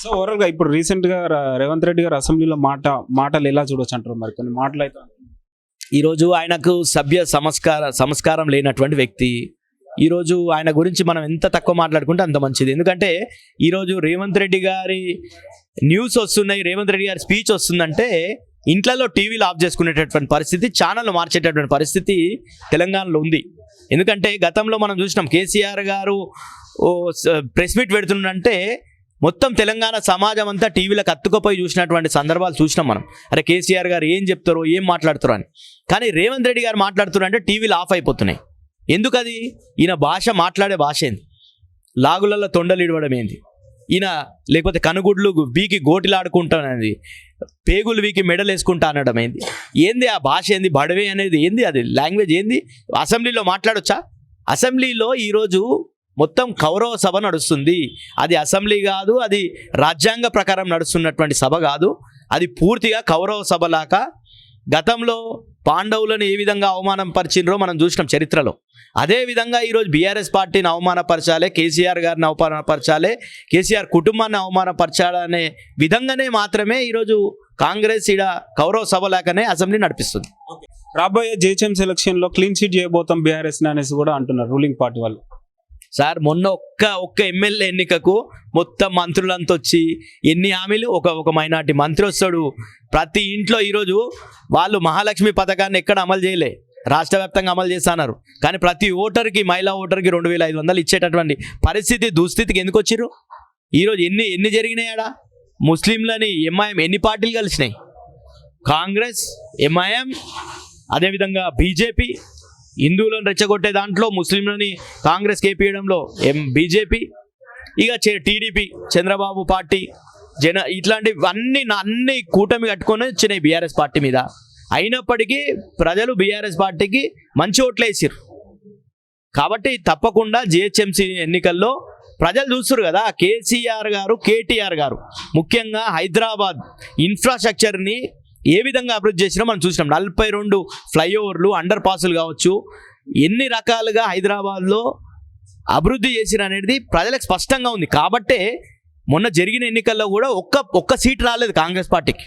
So ఓవరాల్గా ఇప్పుడు రీసెంట్గా రేవంత్ రెడ్డి గారు అసెంబ్లీలో మాటలు ఎలా చూడొచ్చు అంటారు? మరి కొన్ని మాటలు అయితే ఈరోజు ఆయనకు సంస్కారం లేనటువంటి వ్యక్తి. ఈరోజు ఆయన గురించి మనం ఎంత తక్కువ మాట్లాడుకుంటే అంత మంచిది. ఎందుకంటే ఈరోజు రేవంత్ రెడ్డి గారి న్యూస్ వస్తున్నాయి, రేవంత్ రెడ్డి గారి స్పీచ్ వస్తుందంటే ఇంట్లలో టీవీలు ఆఫ్ చేసుకునేటటువంటి పరిస్థితి, ఛానళ్ళు మార్చేటటువంటి పరిస్థితి తెలంగాణలో ఉంది. ఎందుకంటే గతంలో మనం చూసినాం కేసీఆర్ గారు ప్రెస్ మీట్ పెడుతుందంటే మొత్తం తెలంగాణ సమాజం అంతా టీవీలకు అత్తుకుపోయి చూసినటువంటి సందర్భాలు చూసినాం మనం. అరే కేసీఆర్ గారు ఏం చెప్తారో ఏం మాట్లాడుతారో అని. కానీ రేవంత్ రెడ్డి గారు మాట్లాడుతున్నారంటే టీవీలు ఆఫ్ అయిపోతున్నాయి. ఎందుకది? ఈయన భాష, మాట్లాడే భాష ఏంది? లాగులలో తొండలు ఇడవడం ఏంది? ఈయన లేకపోతే కనుగుడ్లు వీకి గోటిలాడుకుంటానది, పేగులు వీకి మెడలు వేసుకుంటా అనడం ఏంది? ఏంది ఆ భాష? ఏంది బడవే అనేది? ఏంది అది? లాంగ్వేజ్ ఏంది? అసెంబ్లీలో మాట్లాడొచ్చా? అసెంబ్లీలో ఈరోజు మొత్తం కౌరవ సభ నడుస్తుంది. అది అసెంబ్లీ కాదు, అది రాజ్యాంగ ప్రకారం నడుస్తున్నటువంటి సభ కాదు. అది పూర్తిగా కౌరవ సభలాగా గతంలో పాండవులను ఏ విధంగా అవమానం పరిచినరో మనం చూసినాం చరిత్రలో. అదేవిధంగా ఈరోజు బీఆర్ఎస్ పార్టీని అవమానపరచాలి, కేసీఆర్ గారిని అవమానపరచాలి, కేసీఆర్ కుటుంబాన్ని అవమానపరచాలనే విధంగానే మాత్రమే ఈరోజు కాంగ్రెస్ ఈడ కౌరవ సభ లేకనే అసెంబ్లీ నడిపిస్తుంది. రాబోయే జిహెచ్ఎంసీ ఎలక్షన్లో క్లీన్ షీట్ చేయబోతాం బీఆర్ఎస్ అనేసి కూడా అంటున్నారు రూలింగ్ పార్టీ వాళ్ళు. సార్ మొన్న ఒక్క ఎమ్మెల్యే ఎన్నికకు మొత్తం మంత్రులంతా వచ్చి ఎన్ని హామీలు, ఒక మైనార్టీ మంత్రి వస్తాడు. ప్రతి ఇంట్లో ఈరోజు వాళ్ళు మహాలక్ష్మి పథకాన్ని ఎక్కడ అమలు చేయలే, రాష్ట్ర వ్యాప్తంగా అమలు చేస్తున్నారు. కానీ ప్రతి ఓటర్కి, మహిళా ఓటర్కి 2500 ఇచ్చేటటువంటి పరిస్థితి, దుస్థితికి ఎందుకు వచ్చిర్రు? ఈరోజు ఎన్ని జరిగినాయాడా? ముస్లింలని ఎంఐఎం ఎన్ని పార్టీలు కలిసినాయి? కాంగ్రెస్, ఎంఐఎం, అదేవిధంగా బీజేపీ. హిందువులను రెచ్చగొట్టే దాంట్లో ముస్లింలని కాంగ్రెస్ కేపీయడంలో బీజేపీ, ఇక టీడీపీ, చంద్రబాబు పార్టీ, ఇట్లాంటివి అన్ని కూటమి కట్టుకొని వచ్చినాయి బీఆర్ఎస్ పార్టీ మీద. అయినప్పటికీ ప్రజలు బీఆర్ఎస్ పార్టీకి మంచి ఓట్లు వేసారు. కాబట్టి తప్పకుండా జిహెచ్ఎంసీ ఎన్నికల్లో ప్రజలు చూస్తారు కదా, కేసీఆర్ గారు, కేటీఆర్ గారు ముఖ్యంగా హైదరాబాద్ ఇన్ఫ్రాస్ట్రక్చర్ని ఏ విధంగా అభివృద్ధి చేసినా మనం చూసినాం. 42 ఫ్లైఓవర్లు, అండర్ పాసులు కావచ్చు, ఎన్ని రకాలుగా హైదరాబాద్లో అభివృద్ధి చేసిన అనేది ప్రజలకు స్పష్టంగా ఉంది. కాబట్టే మొన్న జరిగిన ఎన్నికల్లో కూడా ఒక్క సీట్ రాలేదు కాంగ్రెస్ పార్టీకి.